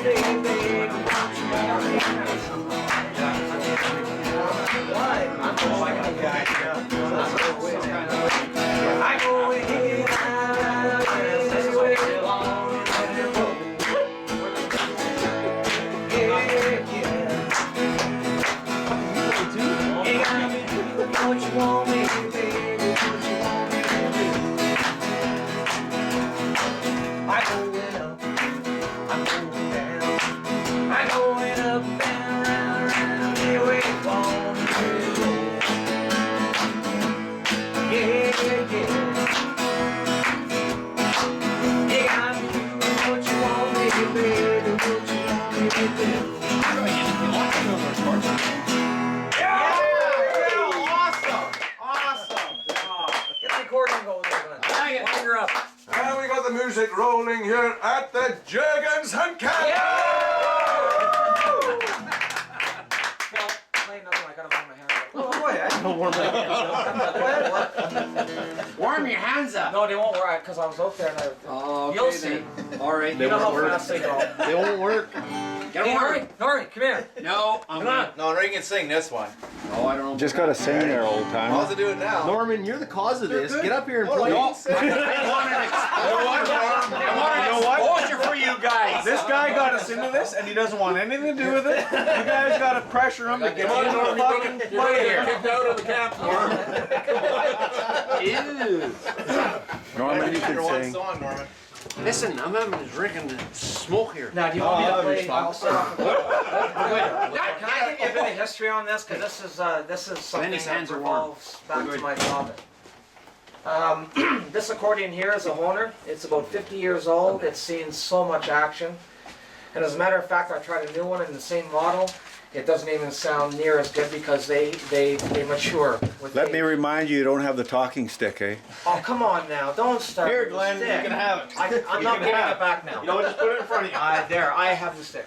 me, baby, don't you want me? Why? I'm just like a guy. I go in and out anyway along the road. Yeah, yeah. You gotta be doing what you want me, baby, what you want me to do. I go up, I'm going down. I going up and round anyway along the road. Yeah, yeah. You gotta be doing what you want me, baby, what you want me to do. Get the accordion going there, Glenn. Wind her up. And we got the music rolling here at the Juggins and Cat. Well, play another one. I gotta warm my hands up. Oh boy, I don't warm my hands up. Warm your hands up. No, they won't work because I was out there and I. Oh, okay, You'll see. All right, You know how fast they go. They won't work. Get Hey, them Nori, Nori, come here. No, I'm Come on. No, Ray can sing this one. Oh, I don't know. Just gotta sing there, old How's timer. it do it now? Norman, you're the cause of this. Get up here and Oh, play. you can sing. I want an exposure for you guys. This guy got us into this, and he doesn't want anything to do with it. You guys got to pressure him to get Come on, into Norm, the fucking play here. kicked out of the camp, Norm. Ew. Norman, you Your can one sing. song, Norman. Listen, I'm having a drink and smoke here. Now, do you want me to play? fun. I'll start off with- Can I give you a bit of history on this? Because this is something Lenny's that hands are warm. revolves back to my father. This accordion here is a Hohner. It's about 50 years old. It's seen so much action. And as a matter of fact, I tried a new one in the same model. It doesn't even sound near as good because they mature with Let me age. remind you, you don't have the talking stick, eh? Oh, come on now. Don't start. Here, with the Glenn, you stick. can have it. I'm You not can giving have it back now. You know, just put it in front of you. There, I have the stick.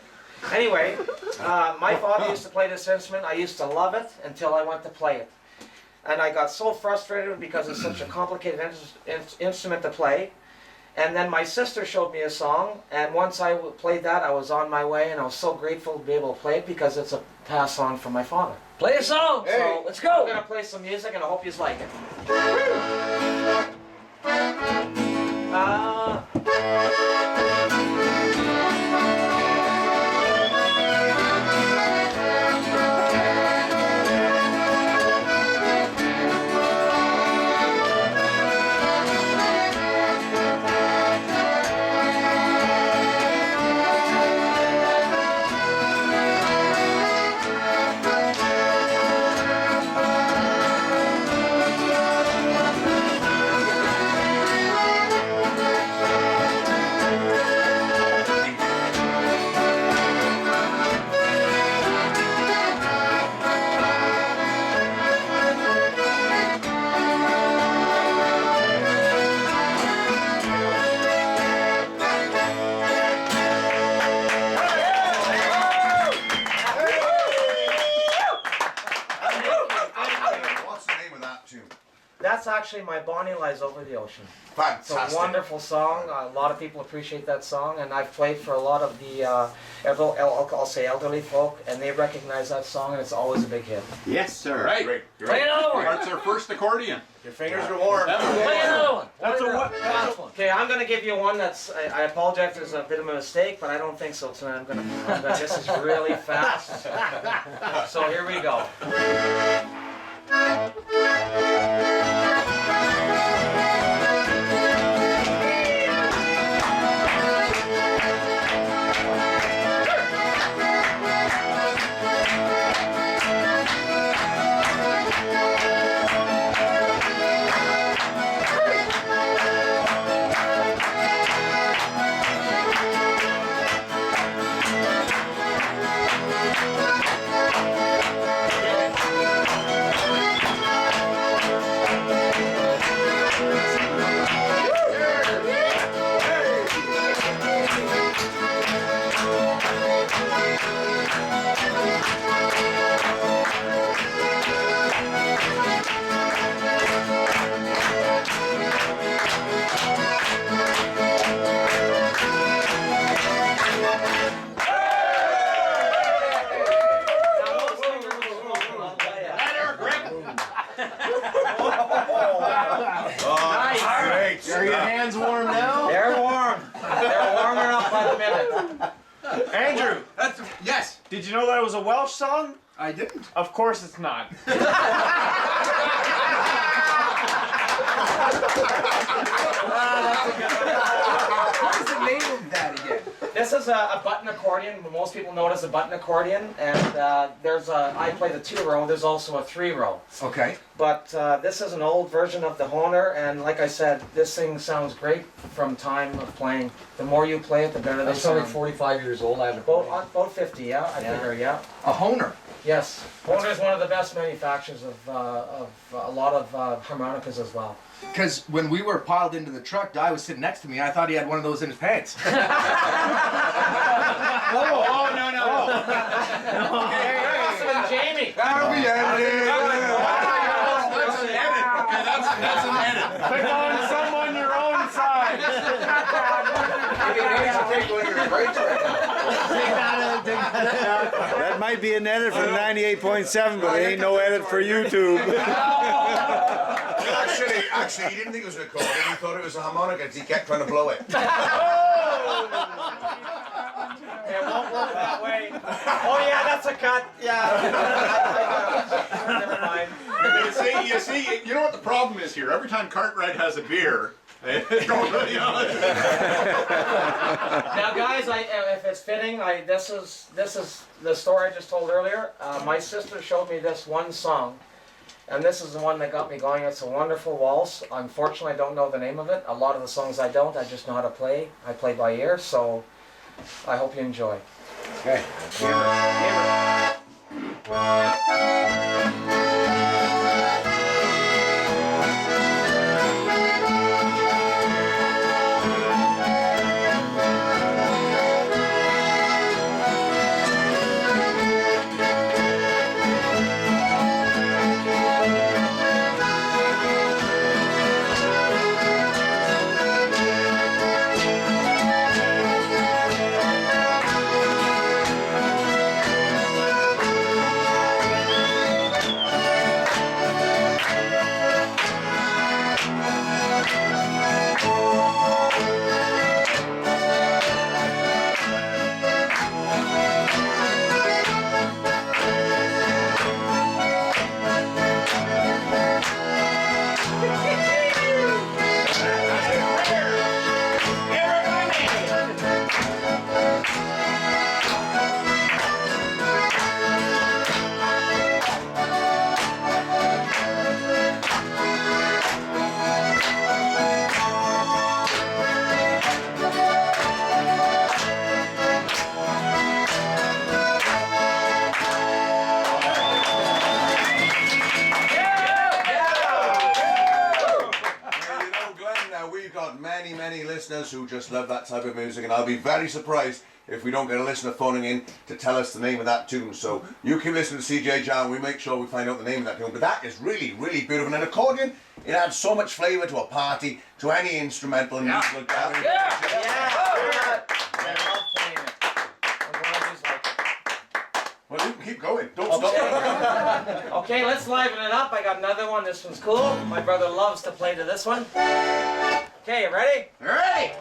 Anyway, my father used to play this instrument. I used to love it until I went to play it. And I got so frustrated because it's such a complicated instrument to play. And then my sister showed me a song, and once I played that, I was on my way, and I was so grateful to be able to play it because it's a pass on from my father. Play a song! Hey. So let's go! I'm gonna play some music, and I hope you like it. What's the name of that tune? That's actually My Bonnie Lies Over the Ocean. It's Fantastic. a wonderful song. A lot of people appreciate that song, and I've played for a lot of the I'll say elderly folk, and they recognize that song, and it's always a big hit. Yes, sir. Right. Great, Play great. another one. That's our first accordion. Your fingers are warm. Play another one. That's a Play what? Last one. Okay, I'm gonna give you one that's. I apologize if there's a bit of a mistake, but I don't think so tonight. I'm gonna. This is really fast. So here we go. Andrew, Yes, did you know that it was a Welsh song? I didn't. Of course it's not. What is the name of that again? This is a button accordion. Most people know it as a button accordion, and I play the 2-row. There's also a 3-row. Okay. But this is an old version of the Hohner, and like I said, this thing sounds great from time of playing. The more you play it, the better they I'm only sound. 45 years old. I have a About 50, yeah, I figure, yeah. A Hohner. Yes, Hohner is one of the best manufacturers of a lot of harmonicas as well. Because when we were piled into the truck, Di was sitting next to me. I thought he had one of those in his pants. Oh, no, no, no. Awesome, and Jamie. Now we ended. That's an edit. Okay, that's an edit. Pick on someone your own size. That might be an edit from 98.7, but it ain't no edit for YouTube. Actually, he didn't think it was an accordion. He thought it was a harmonica because he kept trying to blow it. It won't work that way. Oh yeah, that's a cut. Yeah. Never mind. You know what the problem is here? Every time Cartwright has a beer, Now, guys, if it's fitting, this is the story I just told earlier. My sister showed me this one song, and this is the one that got me going. It's a wonderful waltz. Unfortunately, I don't know the name of it. A lot of the songs I don't. I just know how to play. I play by ear, so I hope you enjoy. okay. Many listeners who just love that type of music, and I'll be very surprised if we don't get a listener phoning in to tell us the name of that tune. So you keep listening to CJ John, we make sure we find out the name of that tune. But that is really, really beautiful. And an accordion, it adds so much flavour to a party, to any instrumental and musical gathering. Yeah. I love playing it. I'm glad he's like it. Well, you can keep going. Don't stop. Okay, let's liven it up. I got another one. This one's cool. My brother loves to play to this one. Okay, you ready? Ready?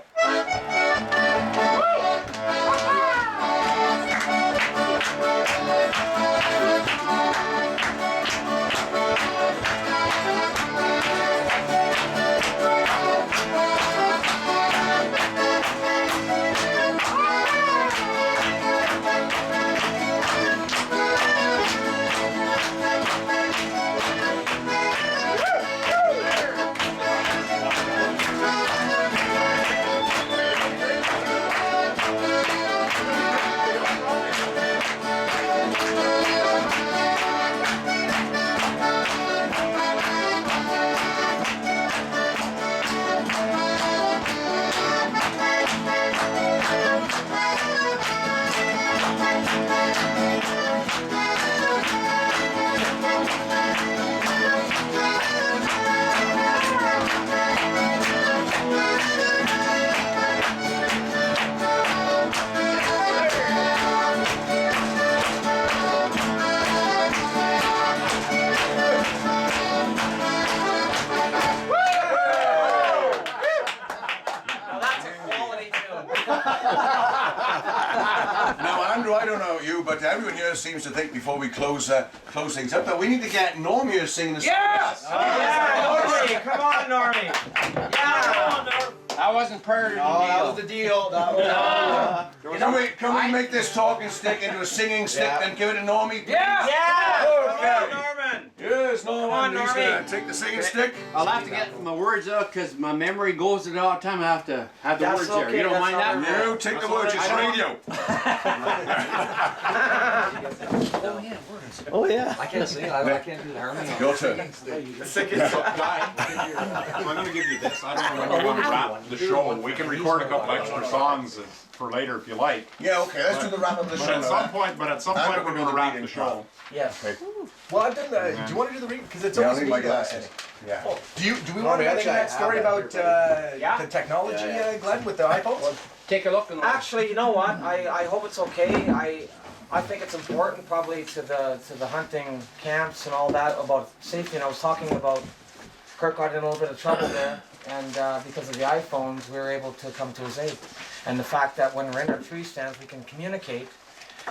Andrew, I don't know you, but everyone here seems to think before we close things up that we need to get Norm here singing the song. Yes! Yeah, Normie, come on, Normie. Yeah. That wasn't part of the Oh, that was deal. the deal. That was, Can we make this talking stick into a singing stick and give it to Normie? Yeah. Okay. Norman. Yes, Norm. on, He's Normie. gonna take the singing stick. I'll have to get my words out because my memory goes at all the time. I have to have the That's words there. okay, You don't that's mind that? all right. You take the words, it's radio. Oh yeah. I can't sing. I can't do the harmony. Your turn. I'm gonna give you this. I don't know when you want to wrap the show. We can record a couple extra songs for later if you like. Yeah, okay, let's do the wrap of the But show at now. some point, we're gonna wrap the show. Yes. well, I've done the. Do you want to do the read? Because it's Yeah, I'll always need me. my glasses. Yeah. Do we want to I think mention I that have story that about Yeah. the technology, Glenn, with the iPhones? Take a look. Actually, you know what? I hope it's okay. I think it's important probably to the hunting camps and all that about safety. And I was talking about Kirk got in a little bit of trouble there, and because of the iPhones, we were able to come to his aid. And the fact that when we're in our tree stands, we can communicate.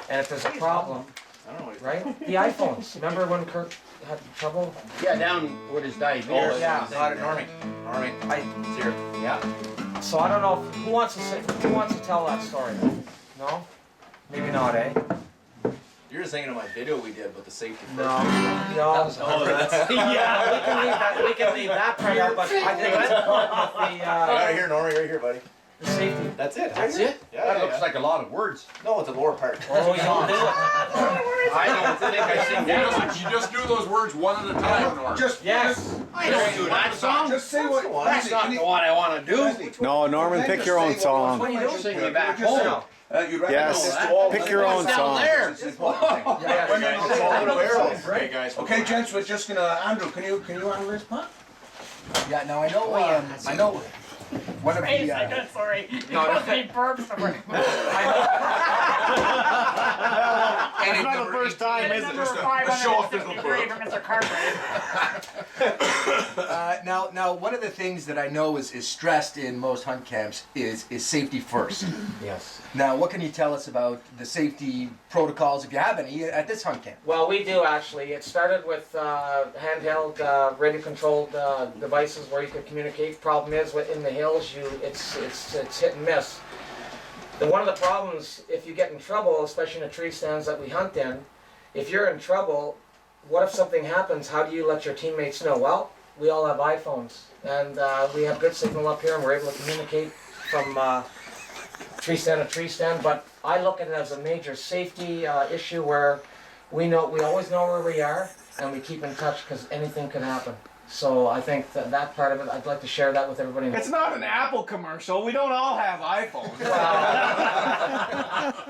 And if there's a problem, right? The iPhones. Remember when Kirk had trouble? Yeah, down with his diabetes. Oh, yeah. Got it, Normie. Here. Yeah. So I don't know who wants to tell that story. No? Maybe not, eh? You're just thinking of my video we did with the safety first. No. That was Yeah, we can leave that part out, but I think it's important with Right here, Normie, right here, buddy. the safety. That's it. That's it? Yeah, That yeah, looks yeah. like a lot of words. No, it's the lower part. Oh, you don't do it. I don't think I sing that. You just do those words one at a time, Norm. Yes. I don't do that song. Just say what. That's not the one I want to do. No, Norman, pick your own song. What are you doing? Sing me back Just home. you'd rather Yes. this to all Pick your own Down song. there. It's an important thing. Okay, guys. Okay, gents, we're just gonna. Andrew, can you handle this part? Yeah, now I know. I know. One of the. Sorry. No, no. He burps over. That's not the first time, is it? Number Just a show off 563 from Mr. Cartwright. Now, one of the things that I know is stressed in most hunt camps is safety first. Yes. Now, what can you tell us about the safety protocols, if you have any, at this hunt camp? Well, we do actually. It started with handheld, radio-controlled devices where you could communicate. Problem is, in the hills, it's hit and miss. One of the problems, if you get in trouble, especially in the tree stands that we hunt in, if you're in trouble, what if something happens? How do you let your teammates know? Well, we all have iPhones, and we have good signal up here, and we're able to communicate from tree stand to tree stand. But I look at it as a major safety issue where we always know where we are, and we keep in touch because anything can happen. So I think that part of it, I'd like to share that with everybody. It's not an Apple commercial. We don't all have iPhones.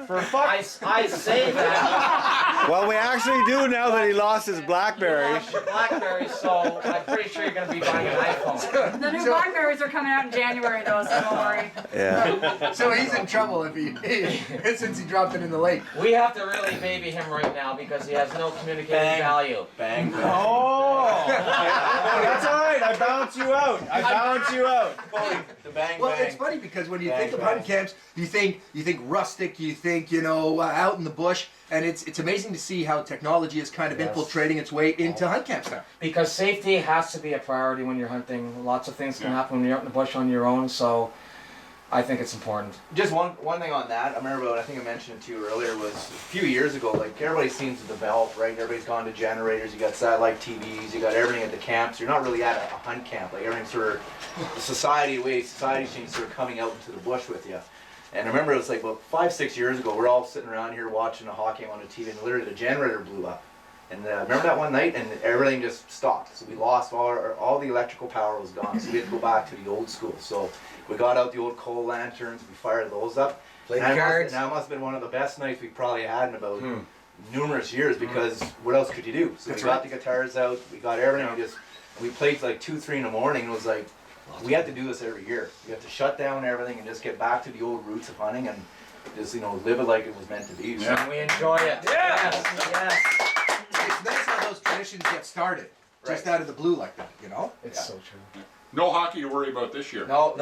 For I say that. Well, we actually do now that he lost his BlackBerry. Lost your BlackBerry, so I'm pretty sure you're going to be buying an iPhone. The new Blackberries are coming out in January, though, so don't worry. Yeah. So he's in trouble if since he dropped it in the lake. We have to really baby him right now because he has no communicating value. Bang. Oh, that's all right. I bounce you out. The bang Well, bang. it's funny because when you Bang, think of bang. hunt camps, you think rustic, you think out in the bush, and it's amazing to see how technology is kind of infiltrating its way into hunt camps now. Because safety has to be a priority when you're hunting. Lots of things can happen when you're out in the bush on your own, so I think it's important. Just one thing on that. I remember, I think I mentioned it to you earlier, was a few years ago, like everybody seems to develop, right? Everybody's gone to generators, you got satellite TVs, you got everything at the camps. You're not really at a hunt camp. Like everything's sort of society changed, sort of coming out into the bush with you. And I remember it was like about 5-6 years ago, we're all sitting around here watching a hockey game on the TV, and literally the generator blew up. And remember that one night, and everything just stopped. So we lost all the electrical power was gone. So we had to go back to the old school. So we got out the old coal lanterns, we fired those up. Played And cards. that must have been one of the best nights we probably had in about numerous years, because what else could you do? So That's we got right. the guitars out, we got everything, we played like 2-3 in the morning. It was like, we had to do this every year. We have to shut down everything and just get back to the old roots of hunting and just live it like it was meant to be. So And we enjoy it. Yes. It's nice how those traditions get started, just out of the blue like that, It's so true. No hockey to worry about this year. No.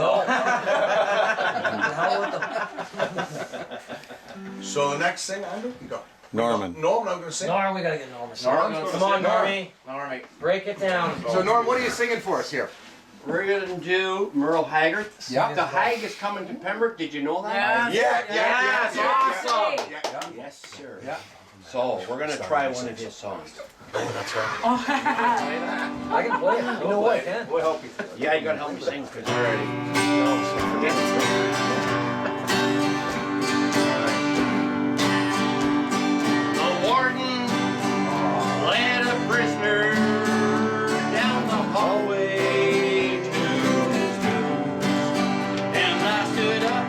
So the next thing, Andrew, you got Norman. Norman, I'm going to sing. Norm, we gotta get Norm. Norman's Come on, Normie. All right. Break it down. So Norm, what are you singing for us here? We're gonna do Merle Haggard. Yeah. The Hag is coming to Pembroke. Did you know that? Yes, awesome. Yes, sir. Yeah. So we're gonna try one of his songs. I can play it. You know what? I can. We'll help you. Yeah, you gotta help me sing because you're ready. The warden led a prisoner down the hallway to his doom, and I stood up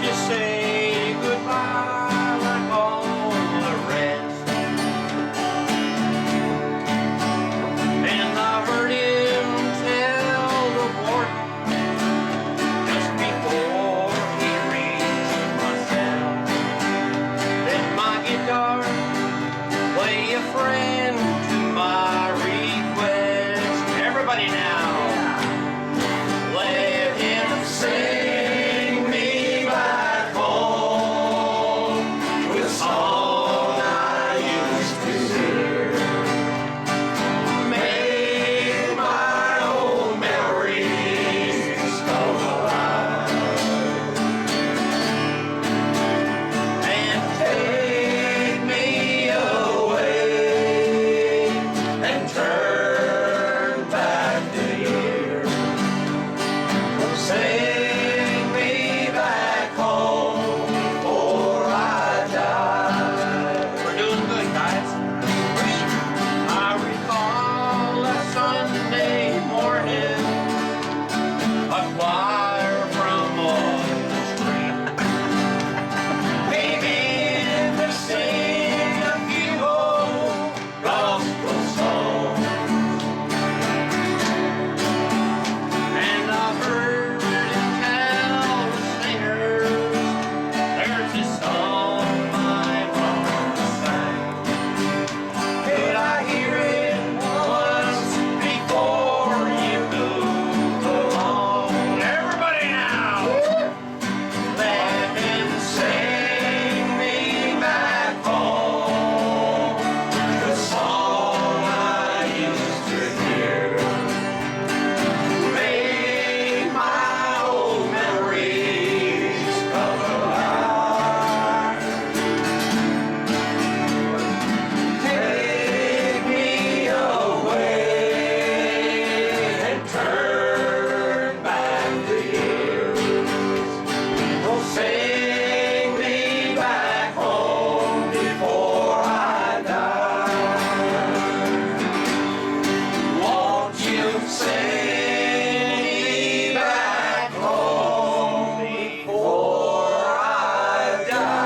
to say goodbye like all the rest. And I heard him tell the warden just before he reached my cell that my guitar play a friend to my request. Everybody now, let him sing me back home with a song I used to hear. Make my old memories come alive and take me away and turn back the years. Sing me back home before I die. We're doing good, guys. I recall a Sunday morning, a choir from off the street came in to sing a few old gospel songs, and I heard him tell the singers, there's this song my mama sang. Could I hear it once before you move along? Everybody now! Let him sing me back home, the song I used to hear. Make my old memories come alive. Take me away and turn back the years. Oh, sing me back home before I die. Won't you sing me back home before I die?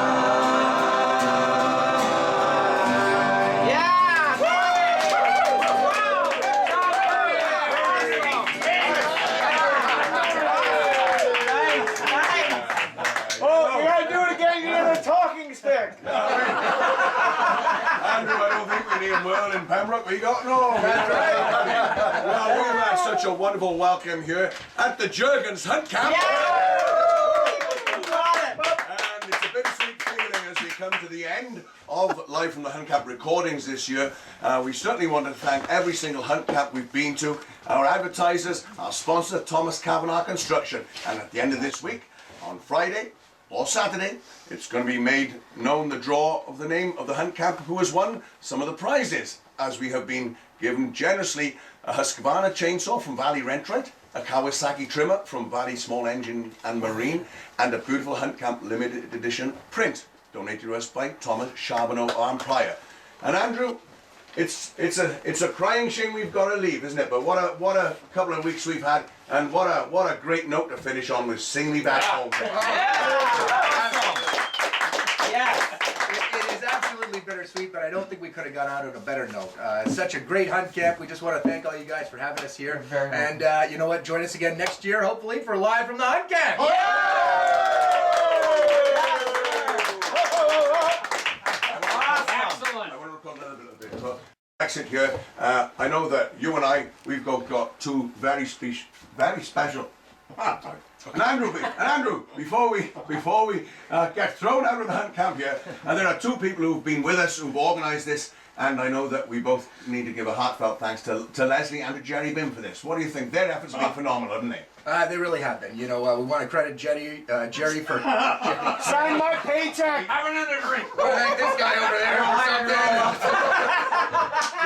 Oh, we gotta do it again. You need a talking stick. Andrew, I don't think we need a world in Pembroke. We got no. Well, we've had such a wonderful welcome here at the Jurgens Hunt Camp. And it's a bittersweet feeling as we come to the end of Live from the Hunt Camp recordings this year. We certainly want to thank every single hunt camp we've been to, our advertisers, our sponsor, Thomas Kavanagh Construction. And at the end of this week, on Friday or Saturday, it's going to be made known the draw of the name of the hunt camp who has won some of the prizes, as we have been given generously a Husqvarna chainsaw from Valley Rentrite, a Kawasaki trimmer from Valley Small Engine and Marine, and a beautiful Hunt Camp limited edition print donated to us by Thomas Charbonneau Arm Prior. And Andrew, it's a crying shame we've got to leave, isn't it? But what a couple of weeks we've had, and what a great note to finish on with "Sing Me Back Home." It is absolutely bittersweet, but I don't think we could have gone out on a better note. It's such a great hunt camp. We just want to thank all you guys for having us here. Very and you know what? Join us again next year, hopefully, for Live from the Hunt Camp. Excellent. I want to record another little bit. But exit here. I know that you and I, we've got two very special. And Andrew, before we get thrown out of the hunt camp here, there are two people who've been with us, who've organised this, and I know that we both need to give a heartfelt thanks to Leslie and to Jerry Bim for this. What do you think? Their efforts have been phenomenal, haven't they? They really have been. You know, we want to credit Jerry for. Sign my paycheck. Have another drink. Thank this guy over there.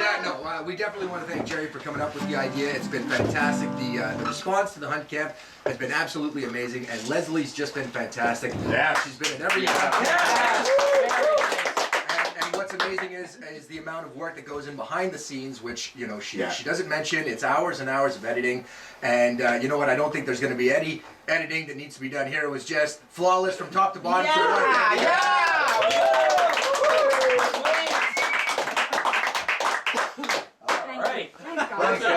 Yeah, no, we definitely want to thank Jerry for coming up with the idea. It's been fantastic. The response to the hunt camp has been absolutely amazing, and Leslie's just been fantastic. Yeah. She's been in every. And what's amazing is the amount of work that goes in behind the scenes, which she doesn't mention. It's hours and hours of editing, and you know what? I don't think there's going to be any editing that needs to be done here. It was just flawless from top to bottom. Thank you.